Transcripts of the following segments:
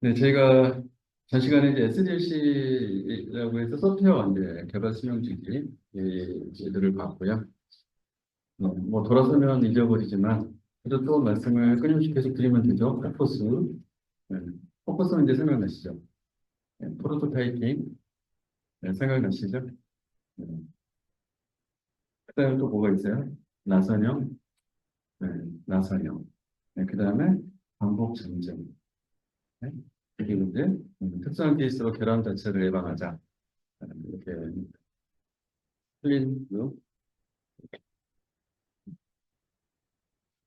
네, 저희가 전 시간에 이제 SDLC라고 해서 소프트웨어 이제 개발 수명주기 제도를 봤고요. 뭐 돌아서면 잊어버리지만 그래도 또 말씀을 끊임없이 계속 드리면 되죠. 퍼포스. 네, 퍼포스는 이제 생각나시죠? 네, 프로토타이핑. 네, 생각나시죠? 네. 그다음에 또 뭐가 있어요? 나선형. 네, 나선형. 네, 그다음에 반복 전쟁. 네, 이게 이제 특수한 케이스로 결함 자체를 예방하자. 이렇게 틀린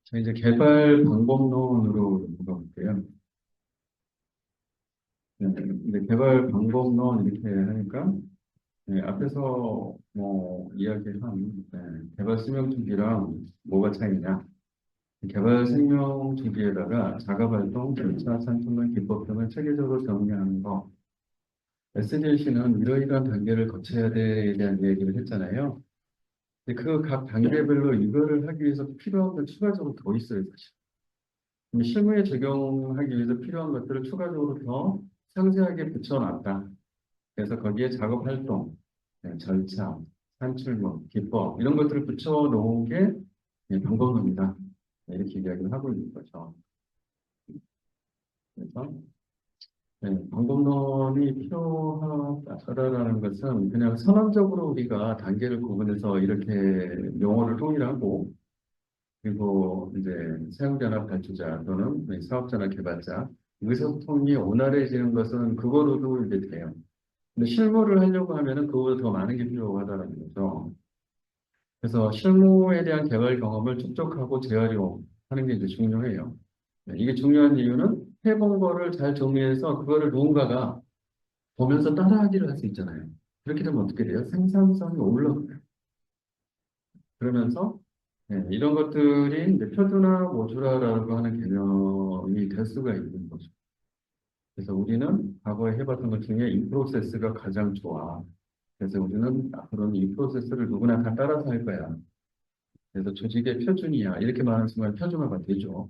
자, 이제 개발 방법론으로 넘어가볼게요. 네, 근데 개발 방법론 이렇게 하니까 네, 앞에서 뭐 이야기한 개발 생명 주기랑 뭐가 차이냐? 개발 생명 주기에다가 자가 발동, 절차, 산출물, 기법 등을 체계적으로 정리하는 거. SDLC는 이러이러한 단계를 거쳐야 돼에 대한 얘기를 했잖아요. 근데 그 각 단계별로 이거를 하기 위해서 필요한 건 추가적으로 더 있어요, 사실. 실무에 적용하기 위해서 필요한 것들을 추가적으로 더 상세하게 붙여놨다. 그래서 거기에 작업 활동, 절차, 산출물, 기법 이런 것들을 붙여놓은 게 방법론이다. 이렇게 이야기를 하고 있는 거죠. 그래서 방법론이 필요하다라는 것은 그냥 선언적으로 우리가 단계를 구분해서 이렇게 용어를 통일하고 그리고 이제 사용자나 발주자 또는 사업자나 개발자 의사소통이 원활해지는 것은 그거로도 이제 돼요. 근데 실무를 하려고 하면은 그거보다 더 많은 게 필요하다는 거죠. 그래서 실무에 대한 개발 경험을 축적하고 재활용하는 게 이제 중요해요. 이게 중요한 이유는 해본 거를 잘 정리해서 그거를 누군가가 보면서 따라하기를 할 수 있잖아요. 그렇게 되면 어떻게 돼요? 생산성이 올라가요. 그러면서 이런 것들이 이제 표준화, 모듈화라고 하는 개념이 될 수가 있는 거죠. 그래서 우리는 과거에 해봤던 것 중에 이 프로세스가 가장 좋아. 그래서 우리는 앞으로는 이 프로세스를 누구나 다 따라서 할 거야. 그래서 조직의 표준이야. 이렇게 말하는 순간 표준화가 되죠.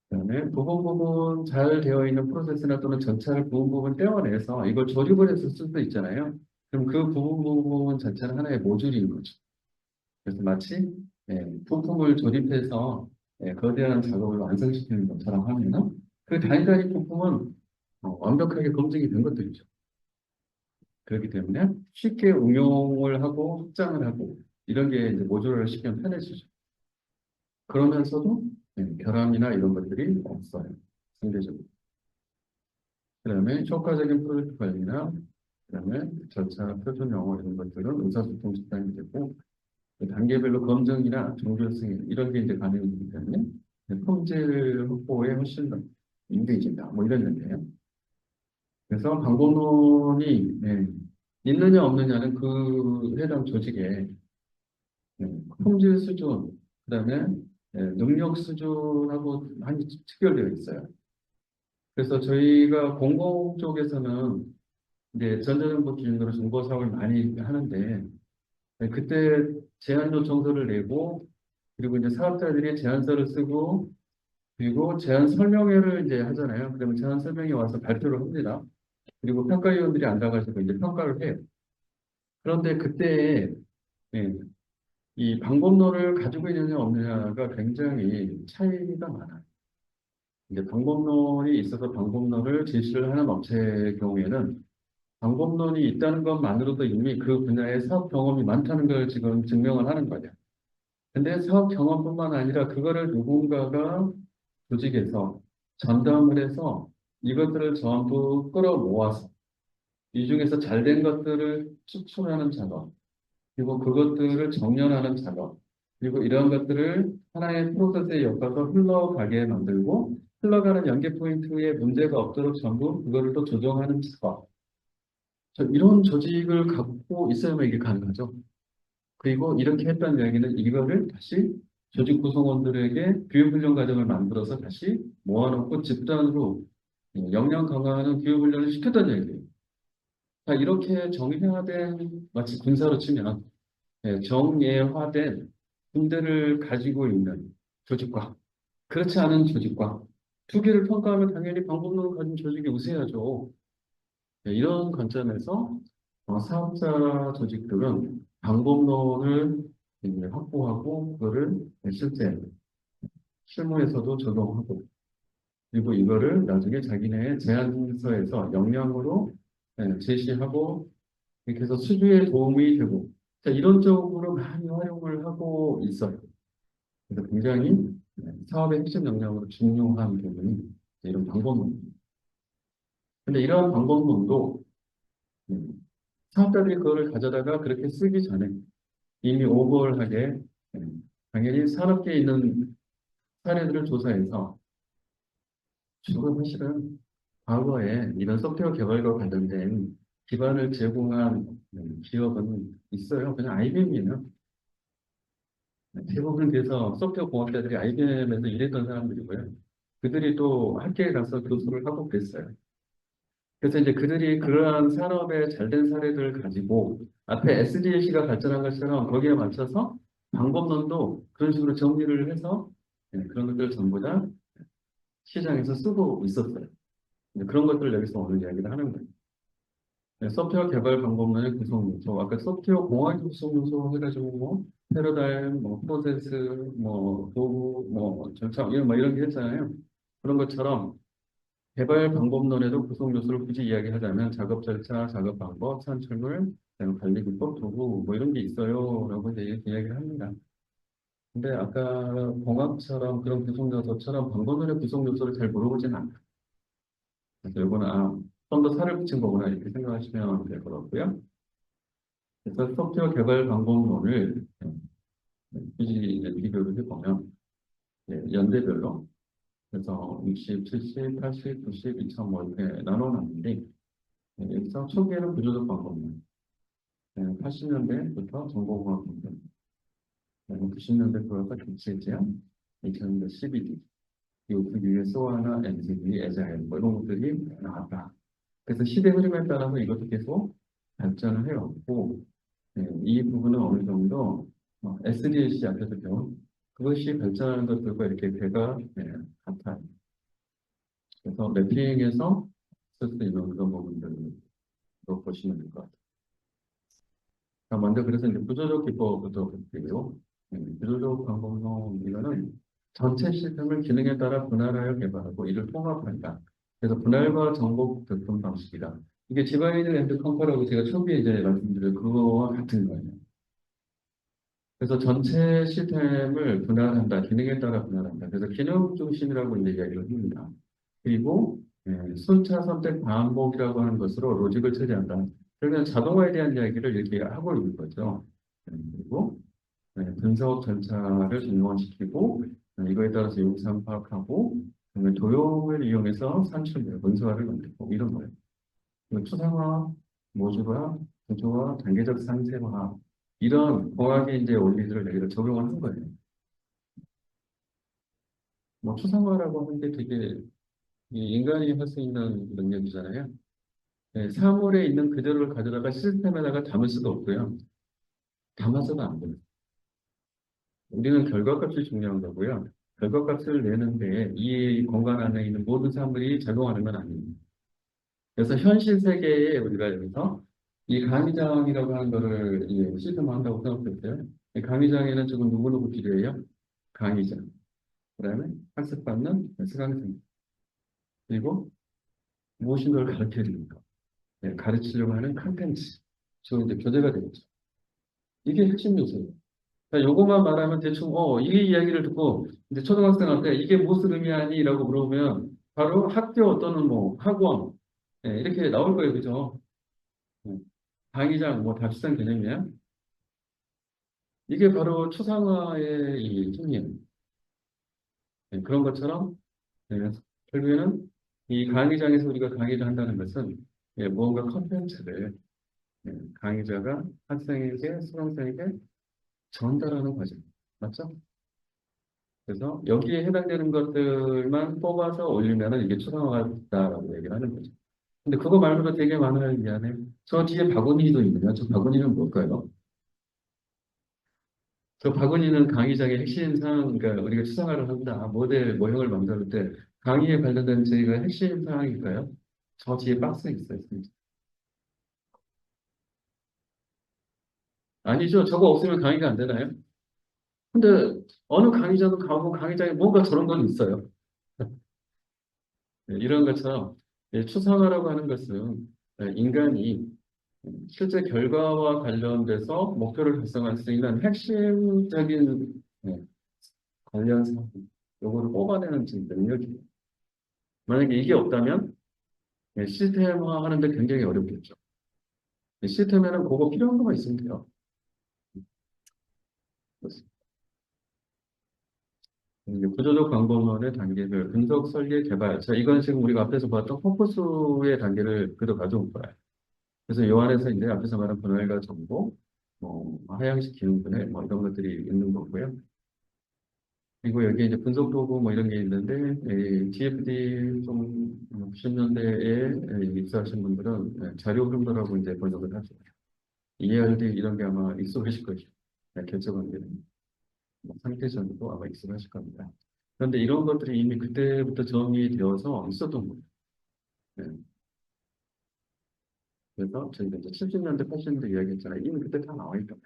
그다음에 부분 부분 잘 되어 있는 프로세스나 또는 절차를 부분 부분 떼어내서 이걸 조립을 해서 쓸 수도 있잖아요. 그럼 그 부분 부분 자체는 하나의 모듈인 거죠. 그래서 마치 부품을 조립해서 거대한 작업을 완성시키는 것처럼 하면은 그 단위단위 부품은 완벽하게 검증이 된 것들이죠. 그렇기 때문에 쉽게 응용을 하고 확장을 하고 이런 게 이제 모듈화를 시키면 편해지죠. 그러면서도 결함이나 이런 것들이 없어요. 상대적으로. 그다음에 효과적인 프로젝트 관리나 그다음에 절차, 표준 용어 이런 것들은 의사소통 수단이 되고 그 단계별로 검증이나 종결 승인 이런 게 이제 가능이기 때문에 품질 확보에 훨씬 더 유리해진다. 뭐 이런 의미예요. 그래서 방법론이 있느냐 없느냐는 그 해당 조직의 품질 수준, 그다음에 능력 수준하고 많이 직결되어 있어요. 그래서 저희가 공공 쪽에서는 이제 전자정보 기준으로 정보 사업을 많이 하는데 그때 제안 요청서를 내고 그리고 이제 사업자들이 제안서를 쓰고 그리고 제안 설명회를 이제 하잖아요. 그러면 제안 설명회 와서 발표를 합니다. 그리고 평가위원들이 앉아가지고 이제 평가를 해요. 그런데 그때 예, 이 방법론을 가지고 있느냐 없느냐가 굉장히 차이가 많아요. 이제 방법론이 있어서 방법론을 제시를 하는 업체의 경우에는 방법론이 있다는 것만으로도 이미 그 분야의 사업 경험이 많다는 걸 지금 증명을 하는 거죠. 근데 사업 경험뿐만 아니라 그거를 누군가가 조직에서 전담을 해서 이것들을 전부 끌어모아서 이 중에서 잘 된 것들을 추출하는 작업, 그리고 그것들을 정렬하는 작업, 그리고 이런 것들을 하나의 프로세스에 엮어서 흘러가게 만들고 흘러가는 연계 포인트에 문제가 없도록 전부 그거를 또 조정하는 작업. 이런 조직을 갖고 있어야만 이게 가능하죠. 그리고 이렇게 했다는 이야기는 이거를 다시 조직 구성원들에게 교육훈련 과정을 만들어서 다시 모아놓고 집단으로 역량 강화하는 교육훈련을 시켰다는 얘기예요. 자, 이렇게 정예화된 마치 군사로 치면 정예화된 군대를 가지고 있는 조직과 그렇지 않은 조직과 두 개를 평가하면 당연히 방법론을 가진 조직이 우세하죠. 네, 이런 관점에서 사업자 조직들은 방법론을 이제 확보하고 그거를 실제 실무에서도 적용하고 그리고 이거를 나중에 자기네 제안서에서 역량으로 제시하고 이렇게 해서 수주에 도움이 되고 자, 이런 쪽으로 많이 활용을 하고 있어요. 그래서 굉장히 사업의 핵심 역량으로 중요한 부분이 이런 방법론. 근데 이러한 방법론도 사업자들이 그거를 가져다가 그렇게 쓰기 전에 이미 오버홀하게 당연히 산업계에 있는 사례들을 조사해서 지금 사실은 과거에 이런 소프트웨어 개발과 관련된 기반을 제공한 기업은 있어요. 그냥 IBM이에요. 대부분 그래서 소프트웨어 공학자들이 IBM에서 일했던 사람들이고요. 그들이 또 학교에 가서 교수를 하고 그랬어요. 그래서 이제 그들이 그러한 산업의 잘된 사례들을 가지고 앞에 SDLC가 발전한 것처럼 거기에 맞춰서 방법론도 그런 식으로 정리를 해서 그런 것들을 전부 다 시장에서 쓰고 있었어요. 그런 것들을 여기서 오늘 이야기를 하는 거예요. 소프트웨어 개발 방법론의 구성 요소, 아까 소프트웨어 공학 구성 요소 해가지고 뭐 패러다임, 뭐 프로세스, 뭐 도구, 뭐 절차 이런 게 했잖아요. 그런 것처럼 개발 방법론에도 구성 요소를 굳이 이야기하자면 작업 절차, 작업 방법, 산출물, 그다음에 관리 기법, 도구 뭐 이런 게 있어요라고 이제 이렇게 이야기를 합니다. 근데 아까 공학처럼 그런 구성 요소처럼 방법론의 구성 요소를 잘 모르고는 않아요. 그래서 이거는 좀 더 살을 붙인 거구나 이렇게 생각하시면 될 것 같고요. 그래서 소프트웨어 개발 방법론을 굳이 비교를 해보면 연대별로 그래서 60, 70, 80, 90, 2000 뭐 이렇게 나눠놨는데 여기서 초기에는 구조적 방법론, 80년대부터 정보공학 방법, 90년대 들어서 기체 제한, 2000년대 CBD, 그리고 그 위에 소아나 MCD, 에자일 뭐 이런 것들이 나왔다. 그래서 시대 흐름에 따라서 이것도 계속 발전을 해왔고 이 부분은 어느 정도 SDLC 앞에서 배운 그것이 발전하는 것들과 이렇게 배가 같아요. 그래서 매핑에서 쓸 수 있는 그런 부분들로 보시면 될 것 같아요. 자, 먼저 그래서 이제 구조적 기법부터 볼게요. 구조적 방법론 이거는 전체 시스템을 기능에 따라 분할하여 개발하고 이를 통합한다. 그래서 분할과 정복 접근 방식이다. 이게 디바이드 앤드 컨커라고 제가 초기에 이제 말씀드린 그거와 같은 거예요. 그래서 전체 시스템을 분할한다. 기능에 따라 분할한다. 그래서 기능 중심이라고 이제 이야기를 합니다. 그리고 순차 선택 반복이라고 하는 것으로 로직을 처리한다. 그러면 자동화에 대한 이야기를 이렇게 하고 있는 거죠. 그리고 분석 절차를 정형화시키고 이거에 따라서 용산 파악하고 그다음에 도형을 이용해서 산출, 문서화를 만들고 이런 거예요. 그리고 추상화, 모듈화, 구조화, 단계적 상세화 이런 공학의 이제 원리들을 여기다 적용을 한 거예요. 뭐 추상화라고 하는 게 되게 이 인간이 할 수 있는 능력이잖아요. 사물에 있는 그대로를 가져다가 시스템에다가 담을 수도 없고요. 담아서도 안 돼요. 우리는 결과값이 중요한 거고요. 결과값을 내는데 이 공간 안에 있는 모든 사물이 작용하는 건 아닙니다. 그래서 현실 세계에 우리가 여기서 이 강의장이라고 하는 거를 시스템화한다고 생각했어요. 이 강의장에는 지금 누구누구 필요해요? 강의장. 그다음에 학습받는 수강생. 그리고 무엇인가를 가르쳐야 됩니까? 가르치려고 하는 컨텐츠. 지금 이제 교재가 되겠죠. 이게 핵심 요소예요. 그러니까 요것만 말하면 대충, 이 이야기를 듣고, 이제 초등학생한테 이게 무슨 의미하니? 라고 물어보면, 바로 학교 또는 뭐, 학원, 이렇게 나올 거예요. 그죠? 네. 강의장, 뭐, 다 비슷한 개념이에요. 이게 바로 추상화의 이 힘이에요. 그런 것처럼, 네, 결국에는 이 강의장에서 우리가 강의를 한다는 것은, 무언가 컨텐츠를 강의자가 학생에게, 수강생에게 전달하는 과정. 맞죠? 그래서 여기에 해당되는 것들만 뽑아서 올리면은 이게 추상화다라고 얘기를 하는 거죠. 근데 그거 말고도 되게 많아요, 미안해. 저 뒤에 바구니도 있네요. 저 바구니는 뭘까요? 저 바구니는 강의장의 핵심 사항, 그러니까 우리가 추상화를 한다. 모델 모형을 만들 때 강의에 관련된 저희가 핵심 사항일까요? 저 뒤에 박스 있어요. 아니죠. 저거 없으면 강의가 안 되나요? 근데 어느 강의자도 가고 강의장에 뭔가 저런 건 있어요. 네, 이런 것처럼 추상화라고 하는 것은 인간이 실제 결과와 관련돼서 목표를 달성할 수 있는 핵심적인 관련 사항, 요거를 뽑아내는 지금 능력이에요. 만약에 이게 없다면 시스템화 하는데 굉장히 어렵겠죠. 시스템에는 그거 필요한 것만 있으면 돼요. 이제 구조적 방법론의 단계별, 분석, 설계, 개발. 자, 이건 지금 우리가 앞에서 봤던 컴포스의 단계를 그대로 가져온 거예요. 그래서 요 안에서 이제 앞에서 말한 분할과 정보, 하향식 기능 분해, 이런 것들이 있는 거고요. 그리고 여기 이제 분석 도구 이런 게 있는데, GFD 좀 90년대에 입사하신 분들은 자료 흐름도라고 이제 번역을 하죠. ERD 이런 게 아마 익숙하실 거예요. 결정관계는. 상태전도 아마 익숙하실 겁니다. 그런데 이런 것들이 이미 그때부터 정의되어서 있었던 거예요. 네. 그래서 저희가 이제 70년대, 80년대 이야기했잖아요. 이미 그때 다 나와 있던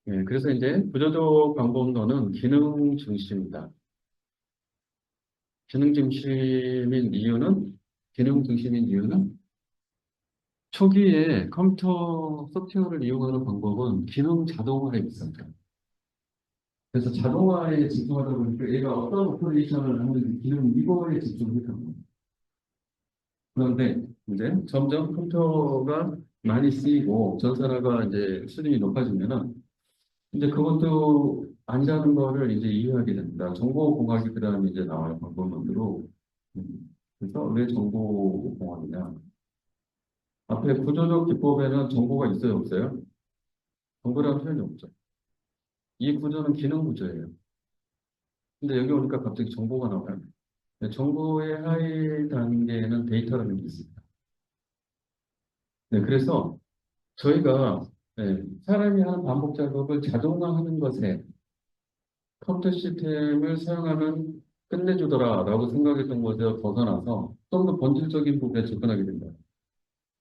거예요. 네. 그래서 이제 구조적 방법론은 기능 중심이다. 기능 중심인 이유는, 기능 중심인 이유는 초기에 컴퓨터 소프트웨어를 이용하는 방법은 기능 자동화에 있었다. 그래서 자동화에 집중하다 보니까 얘가 어떤 오퍼레이션을 하는지 기능 이거에 집중을 했던 거예요. 그런데 이제 점점 컴퓨터가 많이 쓰이고 전산화가 이제 수준이 높아지면은 이제 그것도 아니라는 거를 이제 이해하게 됩니다. 정보공학이 그다음에 이제 나와요. 방법론으로. 그래서 왜 정보공학이냐? 앞에 구조적 기법에는 정보가 있어요, 없어요? 정보라는 표현이 없죠. 이 구조는 기능 구조예요. 근데 여기 오니까 갑자기 정보가 나와요. 정보의 하위 단계에는 데이터라는 게 있습니다. 네, 그래서 저희가 사람이 하는 반복 작업을 자동화하는 것에 컴퓨터 시스템을 사용하면 끝내주더라라고 생각했던 것에서 벗어나서 좀 더 본질적인 부분에 접근하게 된다.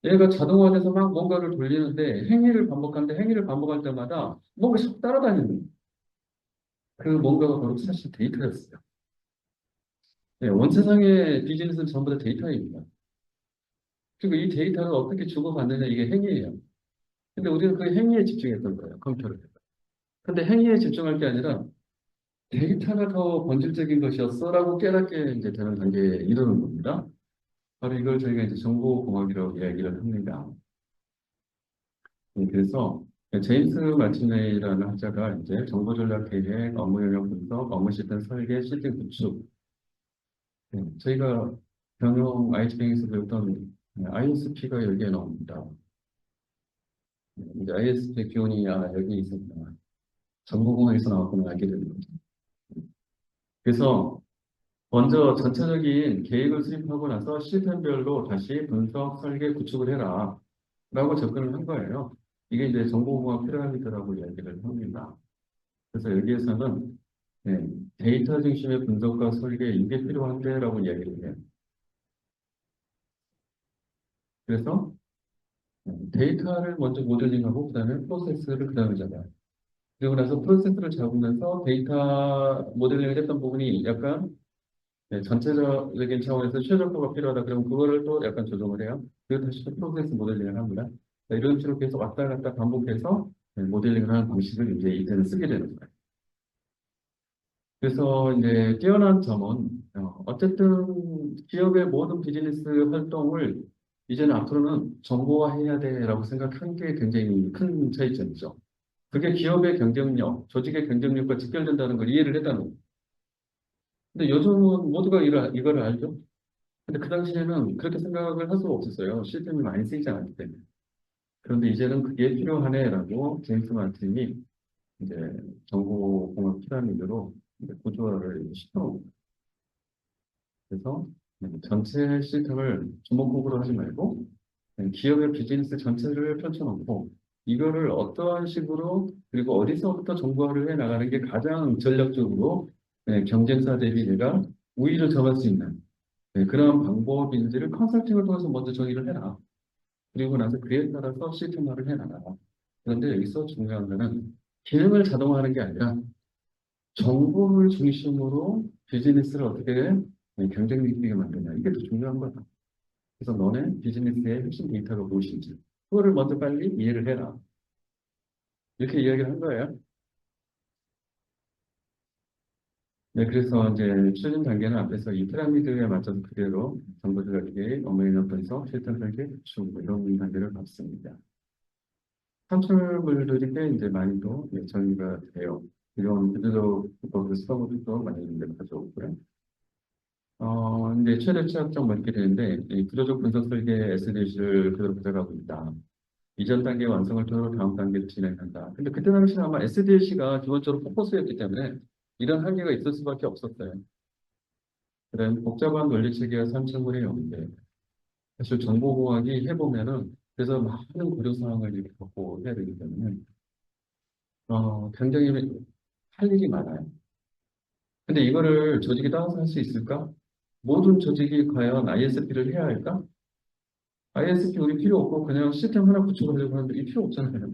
얘가 자동화돼서 막 뭔가를 돌리는데 행위를 반복하는데 행위를 반복할 때마다 뭔가 자꾸 따라다니는 그 뭔가가 바로 사실 데이터였어요. 네, 온 세상의 비즈니스는 전부 다 데이터입니다. 그리고 이 데이터를 어떻게 주고받느냐 이게 행위예요. 근데 우리는 그 행위에 집중했던 거예요, 컴퓨터를. 근데 행위에 집중할 게 아니라 데이터가 더 본질적인 것이었어라고 깨닫게 이제 되는 단계에 이르는 겁니다. 바로 이걸 저희가 이제 정보공학이라고 이야기를 합니다. 그래서 제임스 마티네이라는 학자가 이제 정보전략계획, 업무 영역 분석, 업무 시스템 설계, 시스템 구축. 저희가 경영 IT병에서 배웠던 ISP가 여기에 나옵니다. 이제 ISP 기원이 여기 있었구나. 정보공학에서 나왔구나 알게 되는 거죠. 그래서 먼저 전체적인 계획을 수립하고 나서 시스템별로 다시 분석, 설계, 구축을 해라. 라고 접근을 한 거예요. 이게 이제 정보공학 피라미드라고 이야기를 합니다. 그래서 여기에서는 데이터 중심의 분석과 설계, 이게 필요한데라고 이야기를 해요. 그래서 데이터를 먼저 모델링하고 그다음에 프로세스를 그다음에 잡아요. 그리고 나서 프로세스를 잡으면서 데이터 모델링을 했던 부분이 약간 전체적인 차원에서 최적화가 필요하다. 그러면 그거를 또 약간 조정을 해요. 그리고 다시 또 프로세스 모델링을 합니다. 이런 식으로 계속 왔다 갔다 반복해서 모델링을 하는 방식을 이제 이때는 쓰게 되는 거예요. 그래서 이제 뛰어난 점은 어쨌든 기업의 모든 비즈니스 활동을 이제는 앞으로는 정보화해야 돼라고 생각한 게 굉장히 큰 차이점이죠. 그게 기업의 경쟁력, 조직의 경쟁력과 직결된다는 걸 이해를 했다는 거예요. 근데 요즘은 모두가 이걸 알죠? 근데 그 당시에는 그렇게 생각을 할 수가 없었어요. 시스템이 많이 쓰이지 않았기 때문에. 그런데 이제는 그게 필요하네라고 제임스 마틴이 이제 정보공학 피라미드로 이제 구조화를 시켜놓은 거예요. 그래서 전체 시스템을 주먹구구로 하지 말고 기업의 비즈니스 전체를 펼쳐놓고 이거를 어떠한 식으로 그리고 어디서부터 정보화를 해 나가는 게 가장 전략적으로 경쟁사 대비 내가 우위를 점할 수 있는 그런 방법인지를 컨설팅을 통해서 먼저 정의를 해라. 그리고 나서 그에 따라서 시스템화를 해나가라. 그런데 여기서 중요한 거는 기능을 자동화하는 게 아니라 정보를 중심으로 비즈니스를 어떻게 경쟁력 있게 만드냐. 이게 더 중요한 거다. 그래서 너네 비즈니스의 핵심 데이터가 무엇인지 그거를 먼저 빨리 이해를 해라. 이렇게 이야기를 한 거예요. 네, 그래서 이제 추진 단계는 앞에서 이 피라미드에 맞춰서 그대로 정보들 어떻게 업무인력 분석, 실전 설계, 구축 이런 단계를 봤습니다. 산출물들이 꽤 이제 많이 또 정리가 돼요. 이런 구조적 기법을 수업도 많이 이제 가져오고요. 이제 최대 취약점 뭐 이렇게 되는데, 이 구조적 분석 설계 SDC를 그대로 가져가고 있다. 이전 단계 완성을 토대로 다음 단계를 진행한다. 근데 그때 당시는 아마 SDLC가 기본적으로 포커스였기 때문에 이런 한계가 있을 수밖에 없었어요. 그런 복잡한 논리 체계와 산출물이 없는데, 사실 정보공학이 해보면은, 그래서 많은 고려사항을 이렇게 갖고 해야 되기 때문에, 굉장히 할 일이 많아요. 근데 이거를 조직이 따라서 할 수 있을까? 모든 조직이 과연 ISP를 해야 할까? ISP 우리 필요 없고 그냥 시스템 하나 붙여보려고 하는데 이 필요 없잖아요.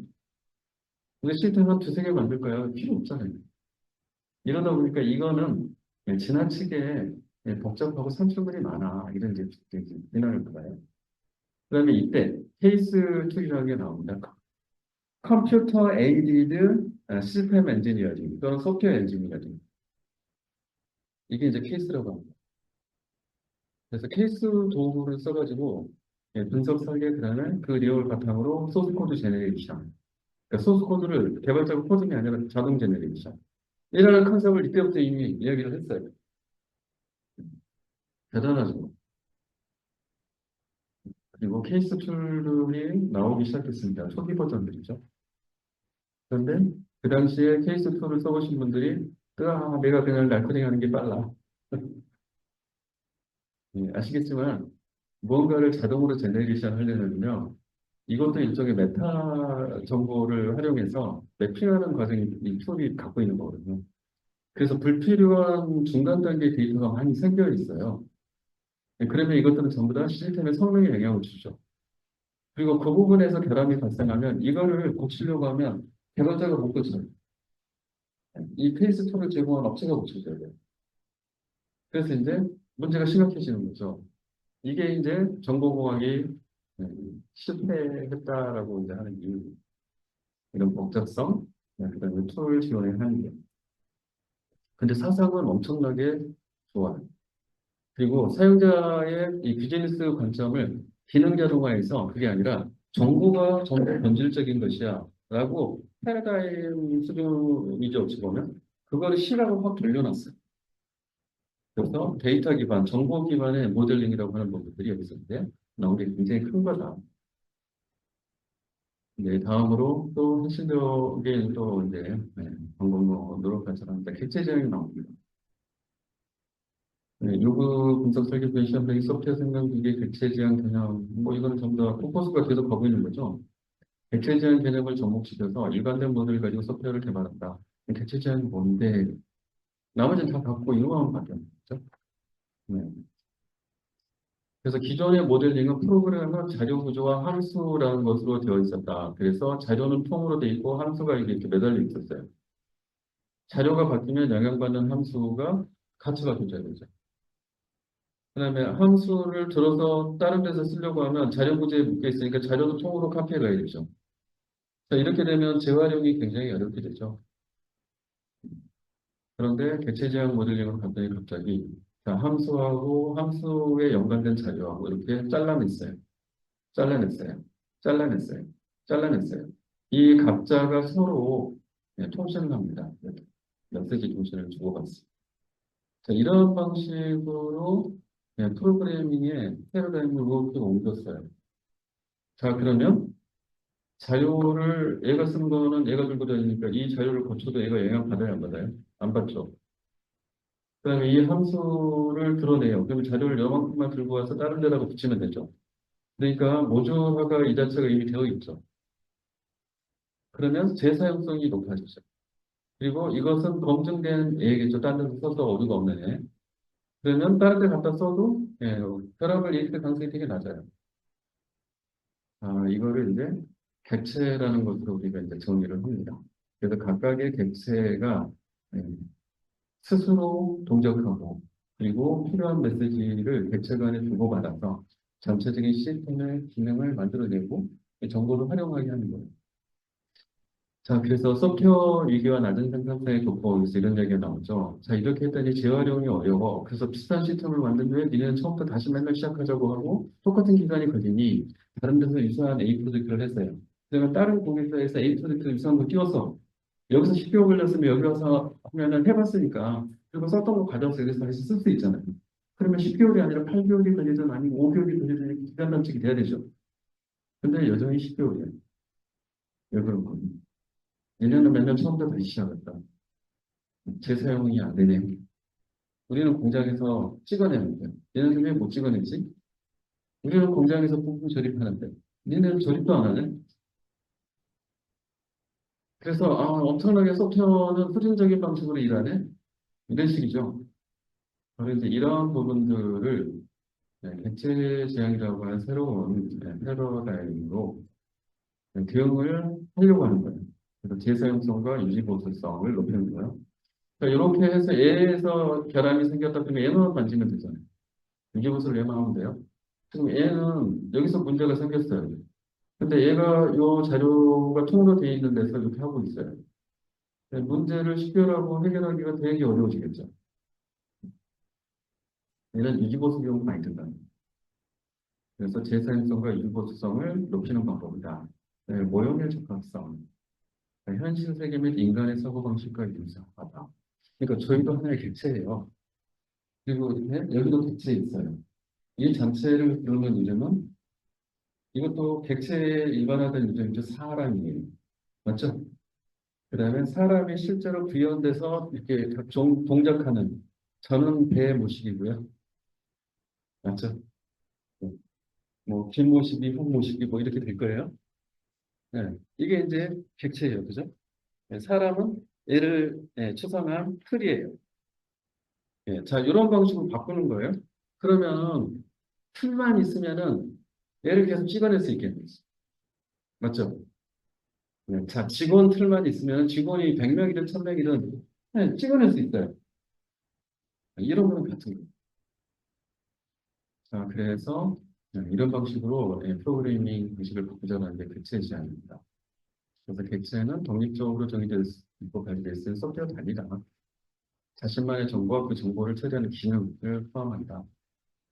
근데 시스템 한 두세 개 만들 거야. 필요 없잖아요. 이러다 보니까 이거는 지나치게 복잡하고 산출물이 많아. 이런 이제 비난을 받아요. 그다음에 이때 케이스 툴이라는 게 나옵니다. 컴퓨터 에이디드 시스템 엔지니어링 또는 소프트웨어 엔지니어링. 이게 이제 케이스라고 합니다. 그래서 케이스 도구를 써가지고 분석 설계 그다음에 그 내용을 바탕으로 소스 코드 제너레이션. 그러니까 소스 코드를 개발자가 코딩이 아니라 자동 제너레이션. 이라는 컨셉을 이때부터 이미 이야기를 했어요. 대단하죠. 그리고 케이스 툴이 나오기 시작했습니다. 초기 버전들이죠. 그런데 그 당시에 케이스 툴을 써보신 분들이 내가 그냥 날 코딩하는 게 빨라. 아시겠지만 무언가를 자동으로 제너레이션 하려면요. 이것도 일종의 메타 정보를 활용해서 매핑하는 과정이 이 툴이 갖고 있는 거거든요. 그래서 불필요한 중간 단계 데이터가 많이 생겨 있어요. 그러면 이것들은 전부 다 시스템의 성능에 영향을 주죠. 그리고 그 부분에서 결함이 발생하면 이거를 고치려고 하면 개발자가 못 고쳐요. 이 페이스 툴을 제공한 업체가 고쳐줘야 돼요. 그래서 이제 문제가 심각해지는 거죠. 이게 이제 정보공학이 실패했다라고 이제 하는 이유. 이런 복잡성, 그다음에 툴 지원의 한계. 근데 사상은 엄청나게 좋아요. 그리고 사용자의 이 비즈니스 관점을 기능 자동화해서 그게 아니라 정보가 전부 본질적인 것이야 라고 패러다임 수준이죠. 어찌 보면 그거를 시각을 확 돌려놨어요. 그래서 데이터 기반, 정보 기반의 모델링이라고 하는 부분들이 여기서 이제 나온 게 굉장히 큰 거다. 네, 다음으로 또 핵심적인 또 이제 방법으로 노력할 사람들 객체 제약이 나옵니다. 네, 요구 분석 설계 시험 등 소프트웨어 생명 기계 객체 제한 개념 뭐 이거는 전부 다 포커스가 계속 가고 있는 거죠. 객체 제한 개념을 접목시켜서 일관된 모델을 가지고 소프트웨어를 개발한다. 객체 제한이 뭔데? 나머지는 다 갖고 이거만 밖에 없죠. 네. 그래서 기존의 모델링은 프로그램은 자료 구조와 함수라는 것으로 되어 있었다. 그래서 자료는 통으로 되어 있고 함수가 이렇게 매달려 있었어요. 자료가 바뀌면 영향받는 함수가 가치가 존재되죠. 그다음에 함수를 들어서 다른 데서 쓰려고 하면 자료 구조에 묶여 있으니까 자료도 통으로 카피해 가야 되죠. 자, 이렇게 되면 재활용이 굉장히 어렵게 되죠. 그런데 객체 지향 모델링은 갑자기 자, 함수하고 함수에 연관된 자료하고 이렇게 잘라냈어요. 잘라냈어요. 잘라냈어요. 잘라냈어요. 이 각자가 서로 통신을 합니다. 이렇게 메시지 통신을 주고받습니다. 자, 이런 방식으로 프로그래밍의 패러다임을 이렇게 옮겼어요. 자, 그러면 자료를 얘가 쓴 거는 얘가 들고 다니니까 이 자료를 고쳐도 얘가 영향 받아요, 안 받아요? 안 받죠. 그다음에 이 함수를 드러내요. 그러면 자료를 요만큼만 들고 와서 다른 데다가 붙이면 되죠. 그러니까 모듈화가 이 자체가 이미 되어 있죠. 그러면 재사용성이 높아지죠. 그리고 이것은 검증된 얘기죠. 딴 데서 써서 어디가 없는 애. 그러면 다른 데 갖다 써도 결합을 일으킬 가능성이 되게 낮아요. 이거를 이제 객체라는 것으로 우리가 이제 정리를 합니다. 그래서 각각의 객체가 예, 스스로 동작하고 그리고 필요한 메시지를 객체 간에 주고받아서 전체적인 시스템의 기능을 만들어내고 정보를 활용하게 하는 거예요. 자, 그래서 소프트웨어 위기와 낮은 생산성의 극복, 여기서 이런 얘기가 나오죠. 자, 이렇게 했더니 재활용이 어려워. 그래서 비슷한 시스템을 만든 후에 니네는 처음부터 다시 맨날 시작하자고 하고 똑같은 기간이 걸리니 다른 데서 유사한 A 프로젝트를 했어요. 그러면 다른 공개사에서 A 프로젝트 유사한 거 띄웠어. 여기서 10개월 걸렸으면 여기 와서 하면은 해봤으니까 그리고 썼던 거 가져와서 여기서 다시 쓸 수 있잖아요. 그러면 10개월이 아니라 8개월이 걸리든 아니면 5개월이 걸리든 기간 단축이 돼야 되죠. 근데 여전히 10개월이에요. 왜 그런 거예요? 얘네는 맨날 처음부터 다시 시작했다. 재사용이 안 되네요. 우리는 공장에서 찍어내는데 얘네는 왜 못 찍어내지? 우리는 공장에서 부품 조립하는데 얘네는 조립도 안 하네. 그래서 엄청나게 소프트웨어는 후진적인 방식으로 일하네. 이런 식이죠. 그래서 이제 이런 부분들을 객체 지향이라고 하는 새로운 패러다임으로 대응을 하려고 하는 거예요. 그래서 재사용성과 유지보수성을 높이는 거예요. 그러니까 이렇게 해서 A에서 결함이 생겼다 그러면 N만 만지면 되잖아요. 유지보수를 얘만 하면 돼요. 지금 N은 여기서 문제가 생겼어요. 근데 얘가 요 자료가 통으로 되어 있는 데서 이렇게 하고 있어요. 문제를 식별하고 해결하기가 되게 어려워지겠죠. 얘는 유지보수 비용이 많이 든다. 그래서 재사용성과 유지보수성을 높이는 방법이다. 모형의 적합성. 현실 세계 및 인간의 사고방식과 유사하다. 그러니까 저희도 하나의 객체예요. 그리고 여기도 객체 있어요. 이 전체를 부르는 이름은 이것도 객체의 일반화된 이름이죠. 사람이에요. 맞죠? 그 다음에 사람이 실제로 구현돼서 이렇게 동작하는 저는 배 모시기고요. 맞죠? 네. 뭐, 김 모시기, 흙 모시기 뭐 이렇게 될 거예요. 네. 이게 이제 객체예요. 그죠? 네, 사람은 얘를 추상한 틀이에요. 자, 이런 방식으로 바꾸는 거예요. 그러면 틀만 있으면은 얘를 계속 찍어낼 수 있겠네요. 맞죠? 자, 직원 틀만 있으면 직원이 100명이든 1000명이든 찍어낼 수 있어요. 이런 거는 같은 거예요. 자, 그래서 이런 방식으로 프로그래밍 방식을 바꾸자는 게 객체 제안입니다. 그래서 객체는 독립적으로 정의될 수 있고 발휘될 수 있는 소프트웨어 단위다. 자신만의 정보와 그 정보를 처리하는 기능을 포함한다.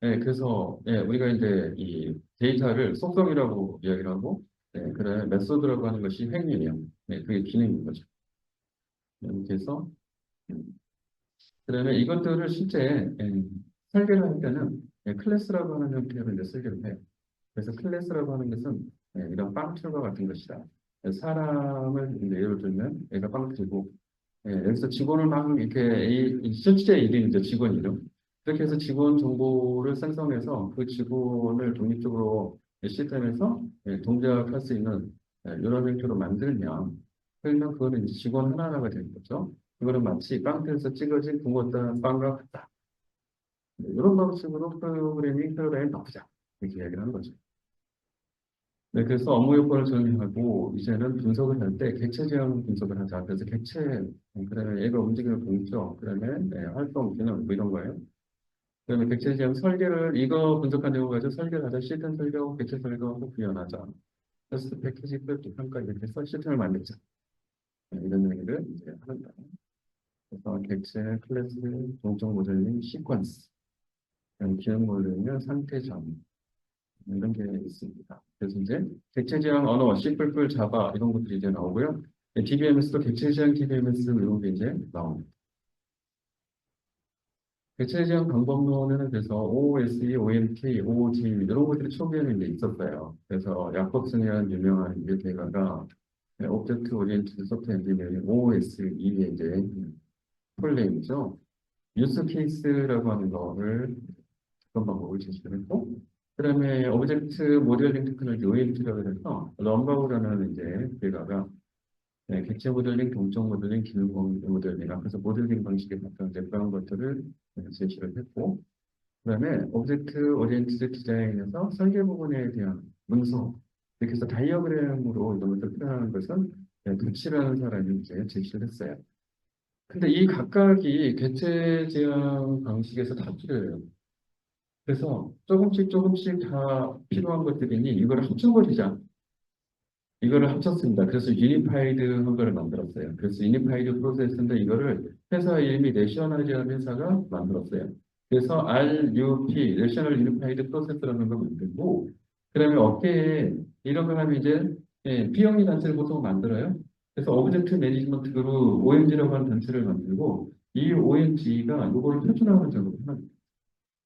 그래서 우리가 이제 이 데이터를 속성이라고 이야기를 하고, 그래 메소드라고 하는 것이 행위예요. 그게 기능인 거죠. 이렇게 해서 그다음에 이것들을 실제 설계를 할 때는 클래스라고 하는 형태로 이제 설계를 해요. 그래서 클래스라고 하는 것은 이런 빵틀과 같은 것이다. 사람을 이제 예를 들면 얘가 빵틀이고 여기서 직원을 막 이렇게 실제 이름이죠. 직원 이름. 그렇게 해서 직원 정보를 생성해서 그 직원을 독립적으로 시스템에서 동작할 수 있는 이런 형태로 만들면 그러면 그거는 이제 직원 하나하나가 되는 거죠. 이거는 마치 빵틀에서 찍어진 붕어뜬 빵과 같다. 이런 방식으로 프로그래밍 패러다임 바꾸자. 이렇게 이야기를 하는 거죠. 네, 그래서 업무 요건을 정의하고 이제는 분석을 할 때 객체 제한 분석을 하자. 그래서 객체, 그다음에 얘가 움직이는 동적, 그다음에 활동 기능 뭐 이런 거예요. 그다음에 객체 제한 설계를 이거 분석한 내용 가지고 설계를 하자. 시스템 설계하고 객체 설계하고 구현하자. 테스트 패키지 또 평가 이렇게 해서 시스템을 만들자. 이런 얘기를 이제 하는 거예요. 그래서 객체, 클래스, 동적 모델링, 시퀀스, 기능 모델링은 상태점. 이런 게 있습니다. 그래서 이제 객체 지향 언어, C++, 자바 이런 것들이 이제 나오고요. DBMS도 객체 지향 DBMS 이런 게 이제 나옵니다. 객체 지향 방법론에는 그래서 OSE, OMT, OOG 이런 것들이 초기에는 이제 있었어요. 그래서 야콥슨이라는 유명한 이제 대가가 오브젝트 오리엔티드 소프트웨어 엔지니어링 OSE의 이제 폴레임이죠. 유스 케이스라고 하는 거를 그런 방법을 제시를 했고, 그다음에 오브젝트 모델링 테크놀로지 OMT라고 해서 럼바우라는 이제 대가가 네, 객체 모델링, 동적 모델링, 기능 모델링 앞에서 모델링 방식에 바탕 이제 그런 것들을 제시를 했고, 그다음에 오브젝트 오리엔티드 디자인에서 설계 부분에 대한 문서, 이렇게 해서 다이어그램으로 이런 것을 표현하는 것은 도치라는 사람이 이제 제시를 했어요. 근데 이 각각이 객체 지향 방식에서 다 필요해요. 그래서 조금씩 조금씩 다 필요한 것들이니 이걸 합쳐버리자. 이거를 합쳤습니다. 그래서 유니파이드 한 거를 만들었어요. 그래서 유니파이드 프로세스인데 이거를 회사 이름이 내셔널이라는 회사가 만들었어요. 그래서 RUP, 내셔널 유니파이드 프로세스라는 걸 만들고, 그다음에 업계에 이런 걸 하면 이제 비영리 단체를 보통 만들어요. 그래서 오브젝트 매니지먼트 그룹 OMG라고 하는 단체를 만들고, 이 OMG가 이거를 표준화하는 작업을 합니다.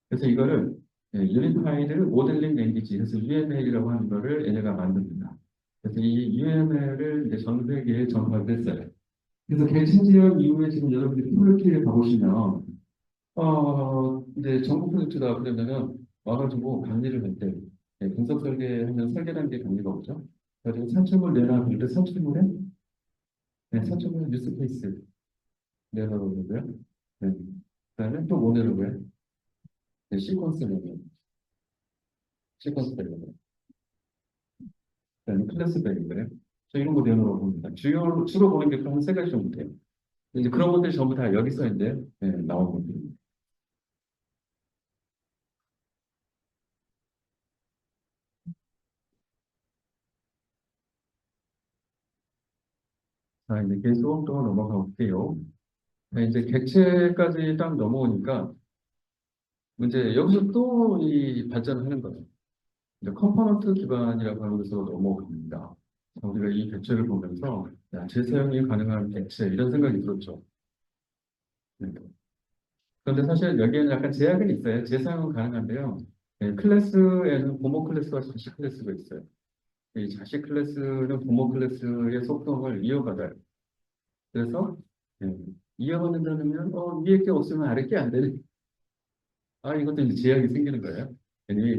그래서 이거를 유니파이드 모델링 랭귀지, 그래서 UML이라고 하는 거를 얘네가 만듭니다. 그래서 이 UML을 이제 전 세계에 전파를 했어요. 그래서 개천지연 이후에 지금 여러분들이 프로젝트에 가보시면, 이제 전국 프로젝트다 그러면은 와가지고 강의를 할 때, 분석 설계하면 설계 단계 강의가 오죠. 그래서 산출물 내놔, 그럴 때 산출물에, 산출물 뉴스페이스 내놓으고요. 네. 그다음에 또 뭐 내놓고요? 시퀀스 내놓고, 시퀀스 내놓고. 그다음에 클래스 밸류인데요. 저 이런 거 내용으로 봅니다. 주로 보는 게 한 세 가지 정도 돼요. 이제 그런 것들이 전부 다 여기서 이제 나온 겁니다. 자, 이제 계속 또 넘어가 볼게요. 자, 이제 객체까지 딱 넘어오니까 이제 여기서 또 이 발전을 하는 거예요. 이제 컴포넌트 기반이라고 하는 것으로 넘어갑니다. 자, 우리가 이 객체를 보면서 야, 재사용이 가능한 객체 이런 생각이 들었죠. 네. 그런데 사실 여기에는 약간 제약은 있어요. 재사용은 가능한데요. 클래스에는 부모 클래스와 자식 클래스가 있어요. 이 자식 클래스는 부모 클래스의 속성을 이어받아요. 그래서 예, 이어받는다면 위에 게 없으면 아래 게 안 되네. 아 이것도 이제 제약이 생기는 거예요.